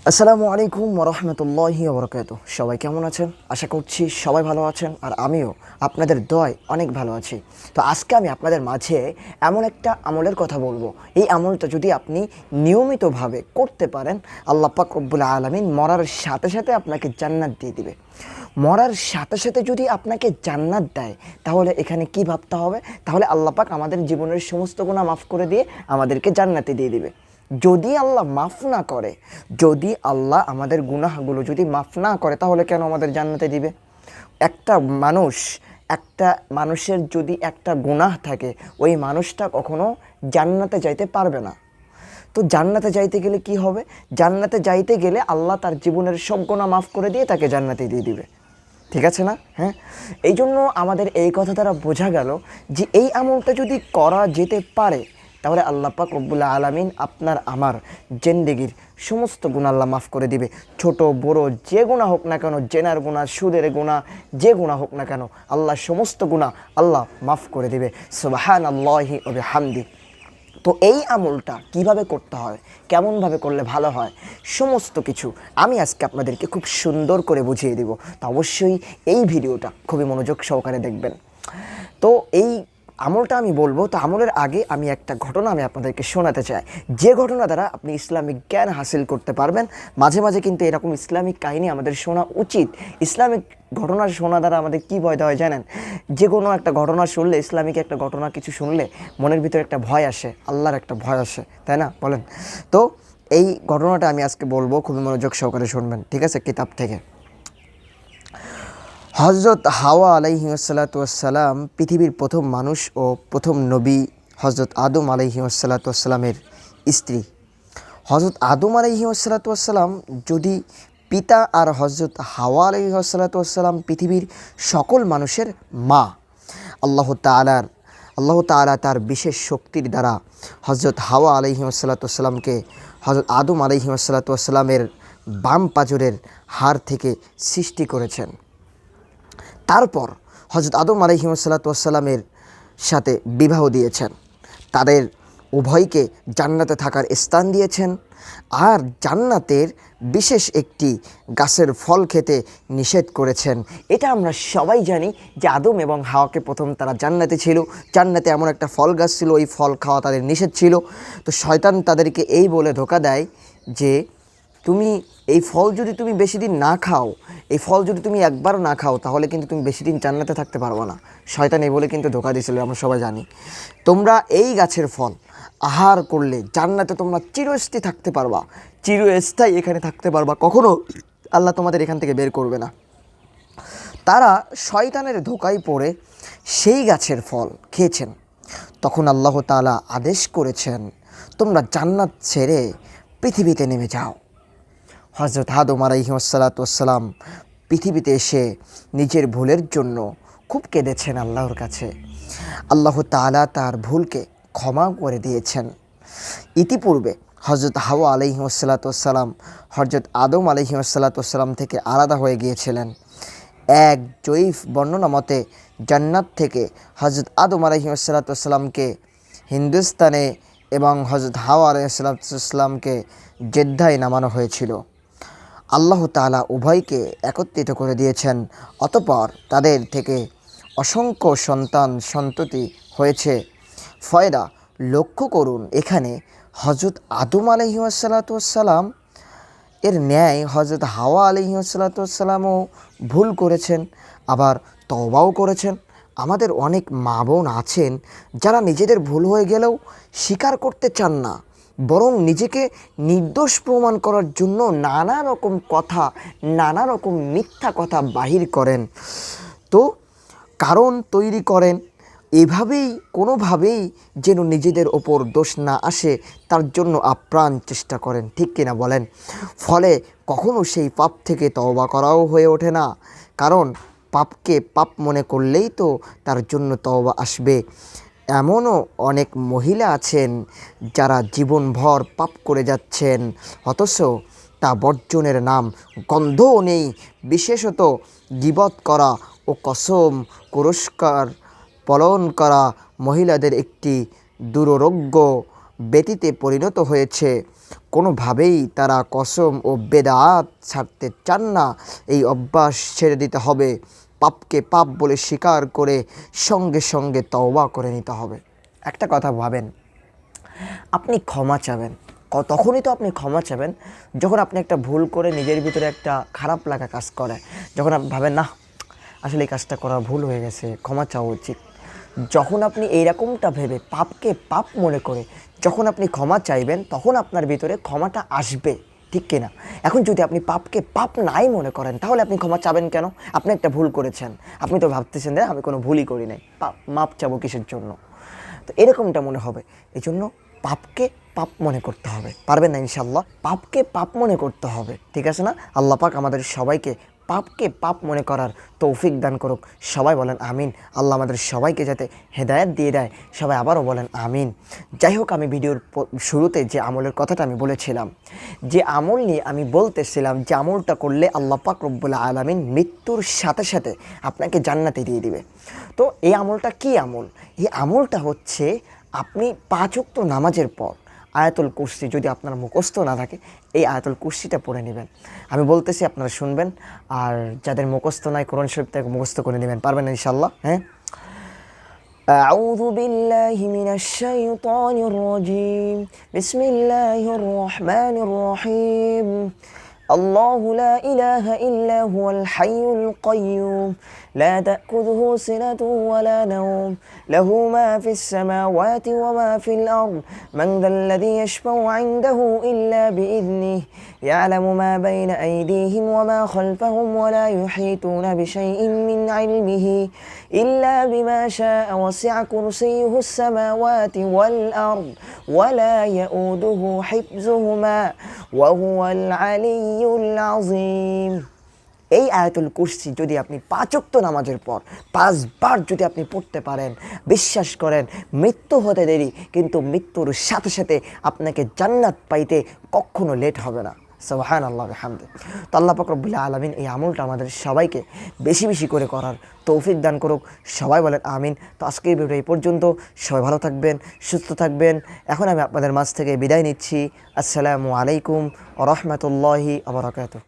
আসসালামু আলাইকুম ওরহমতুল্লাহি ওবরাকাতুহু। সবাই কেমন আছেন? আশা করছি সবাই ভালো আছেন, আর আমিও আপনাদের দোয়ায় অনেক ভালো আছি। তো আজকে আমি আপনাদের মাঝে এমন একটা আমলের কথা বলবো। এই আমলটা যদি আপনি নিয়মিতভাবে করতে পারেন, আল্লাহ পাক রব্বুল আলামিন মরার সাথে সাথে আপনাকে জান্নাত দিয়ে দিবে। মরার সাথে সাথে যদি আপনাকে জান্নাত দেয়, তাহলে এখানে কি ভাবতে হবে? তাহলে আল্লাহ পাক আমাদের জীবনের সমস্ত গুনাহ মাফ করে দিয়ে আমাদেরকে জান্নাতে দিয়ে দিবে। যদি আল্লাহ মাফ না করে, যদি আল্লাহ আমাদের গুনাহগুলো যদি মাফ না করে, তাহলে কেন আমাদের জান্নাতে দিবে? একটা মানুষ, একটা মানুষের যদি একটা গুনাহ থাকে, ওই মানুষটা কখনো জান্নাতে যাইতে পারবে না। তো জান্নাতে যাইতে গেলে কি হবে? জান্নাতে যাইতে গেলে আল্লাহ তার জীবনের সব গুনাহ মাফ করে দিয়ে তাকে জান্নাতে দিয়ে দিবে। ঠিক আছে না? হ্যাঁ, এই জন্য আমাদের এই কথা দ্বারা বোঝা গেল যে এই আমলটা যদি করা যেতে পারে, তাহলে আল্লাহ পাক রব্বুল আলামিন আপনার আমার জিন্দেগির সমস্ত গুনাহ আল্লাহ মাফ করে দিবে। ছোট বড় যে গুনাহ হোক না কেন, জেনার গুনাহ, সুদের গুনাহ, যে গুনাহ হোক না কেন, আল্লাহ সমস্ত গুনাহ আল্লাহ মাফ করে দিবে। সুবহানাল্লাহি ওয়া বিহামদি। তো এই আমলটা কিভাবে করতে হয়, কেমনভাবে করলে ভালো হয়, সমস্ত কিছু আমি আজকে আপনাদেরকে খুব সুন্দর করে বুঝিয়ে দিব। তো অবশ্যই এই ভিডিওটা খুবই মনোযোগ সহকারে দেখবেন। তো এই আমলটা আমি বলবো, তো আমলের আগে আমি একটা ঘটনা আমি আপনাদেরকে শোনাতে চাই, যে ঘটনা দ্বারা আপনি ইসলামিক জ্ঞান হাসিল করতে পারবেন। মাঝে মাঝে কিন্তু এরকম ইসলামিক কাহিনী আমাদের শোনা উচিত। ইসলামিক ঘটনা শোনা দ্বারা আমাদের কী ভয়টা হয় জানেন? যে কোনো একটা ঘটনা শুনলে, ইসলামিক একটা ঘটনা কিছু শুনলে মনের ভিতরে একটা ভয় আসে, আল্লাহর একটা ভয় আসে, তাই না বলেন? তো এই ঘটনাটা আমি আজকে বলবো, খুবই মনোযোগ সহকারে শুনবেন, ঠিক আছে? কিতাব থেকে। হজরত হাওয়া আলাইহিসসালাম পৃথিবীর প্রথম মানুষ ও প্রথম নবী হজরত আদম আলাইহিসসালামের স্ত্রী। হজরত আদম আলাইহিসসালাম যদি পিতা, আর হজরত হাওয়া আলাইহিসসালাম পৃথিবীর সকল মানুষের মা। আল্লাহ তাআলা তার বিশেষ শক্তির দ্বারা হজরত হাওয়া আলাইহিসসালামকে হজরত আদম আলাইহিসসালামের বাম পাঁজরের হাড় থেকে সৃষ্টি করেছেন। তারপর হজরত আদম আলাইহিসসালামের সাথে বিবাহ দিয়েছেন, তাদের উভয়কে জান্নাতে থাকার স্থান দিয়েছেন, আর জান্নাতের বিশেষ একটি গাছের ফল খেতে নিষেধ করেছেন। এটা আমরা সবাই জানি যে আদম এবং হাওয়াকে প্রথম তারা জান্নাতে ছিল, জান্নাতে এমন একটা ফল গাছ ছিল, ওই ফল খাওয়া তাদের নিষেধ ছিল। তো শয়তান তাদেরকে এই বলে ধোঁকা দেয় যে তুমি এই ফল যদি তুমি বেশি দিন না খাও, এই ফল যদি তুমি একবার না খাও, তাহলে কিন্তু তুমি বেশি দিন জান্নাতে থাকতে পারবো না। শয়তান এই বলে কিন্তু ধোঁকা দিয়েছিল, আমরা সবাই জানি। তোমরা এই গাছের ফল আহার করলে জান্নাতে তোমরা চিরস্থায়ী থাকতে পারবা, চিরস্থায়ী এখানে থাকতে পারবা, কখনো আল্লাহ তোমাদের এখান থেকে বের করবে না। তারা শয়তানের ধোঁকায় পড়ে সেই গাছের ফল খেয়েছেন। তখন আল্লাহ তাআলা আদেশ করেছেন, তোমরা জান্নাত ছেড়ে পৃথিবীতে নেমে যাও। হজরত আদম আলাইহিসসালাম পৃথিবীতে এসে নিজের ভুলের জন্য খুব কেঁদেছেন আল্লাহর কাছে। আল্লাহ তাআলা তার ভুলকে ক্ষমা করে দিয়েছেন। ইতিপূর্বে হজরত হাওয়া আলাইহিসসালাম হজরত আদম আলাইহিসসালাম থেকে আলাদা হয়ে গিয়েছিলেন। এক জয়ীফ বর্ণনা মতে জান্নাত থেকে হজরত আদম আলাইহিসসালামকে হিন্দুস্তানে এবং হজরত হাওয়া আলাইহিসসালামকে জেদ্দায় নামানো হয়েছিল। আল্লাহ তাআলা উভয়কে একত্রিত করে দিয়েছেন, অতঃপর তাদের থেকে অসংখ্য সন্ততি হয়েছে। ফয়দা লক্ষ্য করুন, এখানে হজরত আদম আলাইহিসসালাম এর ন্যায় হজরত হাওয়া আলাইহিসসালামও ভুল করেছেন, আবার তওবাও করেছেন। আমাদের অনেক মা বোন আছেন যারা নিজেদের ভুল হয়ে গেলেও স্বীকার করতে চান না, বরং নিজেকে নির্দোষ প্রমাণ করার জন্য নানা রকম কথা, নানা রকম মিথ্যা কথা বাহির করেন, তো কারণ তৈরি করেন, এভাবেই কোনোভাবেই যেন নিজেদের ওপর দোষ না আসে তার জন্য আপ্রাণ চেষ্টা করেন, ঠিক কিনা বলেন? ফলে কখনো সেই পাপ থেকে তওবা করাও হয়ে ওঠে না, কারণ পাপকে পাপ মনে করলেই তো তার জন্য তওবা আসবে। এমনও অনেক মহিলা আছেন যারা জীবনভর পাপ করে যাচ্ছেন, অথচ তা বর্জনের নাম গন্ধও নেই। বিশেষত গীবত করা ও কসম কুরস্কার পালন করা মহিলাদের একটি দুরারোগ্য ব্যাধিতে পরিণত হয়েছে। কোনোভাবেই তারা কসম ও বেদাত ছাড়তে চান না। এই অভ্যাস ছেড়ে দিতে হবে। পাপকে পাপ বলে স্বীকার করে সঙ্গে সঙ্গে তওবা করে নিতে হবে। একটা কথা ভাবেন, আপনি ক্ষমা চাবেন, তখনই তো আপনি ক্ষমা চাবেন যখন আপনি একটা ভুল করে নিজের ভিতরে একটা খারাপ লাগা কাজ করে, যখন আপনি ভাবেন না আসলে এই কাজটা করা ভুল হয়ে গেছে, ক্ষমা চাওয়া উচিত। যখন আপনি এইরকমটা ভেবে পাপকে পাপ মনে করে যখন আপনি ক্ষমা চাইবেন, তখন আপনার ভিতরে ক্ষমাটা আসবে, ঠিক কিনা? এখন যদি আপনি পাপকে পাপ নাই মনে করেন, তাহলে আপনি ক্ষমা চাবেন কেন? আপনি একটা ভুল করেছেন, আপনি তো ভাবতেছেন যে আমি কোনো ভুলই করি নাই, মাপ চাবো কিসের জন্য? তো এরকমটা মনে হবে। এই জন্য পাপকে পাপ মনে করতে হবে। পারবেন না ইনশাল্লাহ? পাপকে পাপ মনে করতে হবে, ঠিক আছে না? আল্লাহ পাক আমাদের সবাইকে পাপকে পাপ মনে করার তৌফিক দান করুক। সবাই বলেন আমিন। আল্লাহ আমাদের সবাইকে যাতে হেদায়েত দিয়ে দেয়, সবাই আবারও বলেন আমিন। যাই হোক, আমি ভিডিওর শুরুতে যে আমলের কথাটা আমি বলেছিলাম, যে আমল নিয়ে আমি বলতেছিলাম যে আমলটা করলে আল্লাহ পাক রব্বুল আলামিন মৃত্যুর সাথে সাথে আপনাকে জান্নাতে দিয়ে দিবে। তো এই আমলটা কি আমল? এই আমলটা হচ্ছে আপনি 5 ওয়াক্ত নামাজের পর আয়াতুল কুরসি, যদি আপনার মুখস্থ না থাকে, এই আয়াতুল কুরসিটা পড়ে নেবেন। আমি বলতেছি, আপনারা শুনবেন, আর যাদের মুখস্থ নাই কোরআন শরীফ থেকে মুখস্থ করে নেবেন। পারবেন ইনশাআল্লাহ? হ্যাঁ। أعوذ بالله من الشيطان الرجيم بسم الله الرحمن الرحيم الله لا إله إلا هو الحي القيوم لا تأخذه سنة ولا نوم له ما في السماوات وما في الأرض من ذا الذي يشفع عنده إلا بإذنه يعلم ما بين أيديهم وما خلفهم ولا يحيطون بشيء من علمه إلا بما شاء وسع كرسيه السماوات والأرض ولا يؤوده حفظهما وهو العلي العظيم। এই আয়াতুল কুরসি যদি আপনি 5 ওয়াক্ত নামাজের পর 5 বার যদি আপনি পড়তে পারেন, বিশ্বাস করেন মৃত্যু হতে দেরি, কিন্তু মৃত্যুর সাথে সাথে আপনাকে জান্নাত পাইতে কখনো লেট হবে না। সুবহানাল্লাহ ওয়া বিহামদিহি। তো আল্লাহ পাক রব্বুল আলামিন এই আমলটা আমাদের সবাইকে বেশি বেশি করে করার তৌফিক দান করুক। সবাই বলেন আমিন। তো আজকের ভিডিও এই পর্যন্ত। সবাই ভালো থাকবেন, সুস্থ থাকবেন। এখন আমি আপনাদের মাঝ থেকে বিদায় নিচ্ছি। আসসালামু আলাইকুম ওয়া রাহমাতুল্লাহি ওয়া বারাকাতুহু।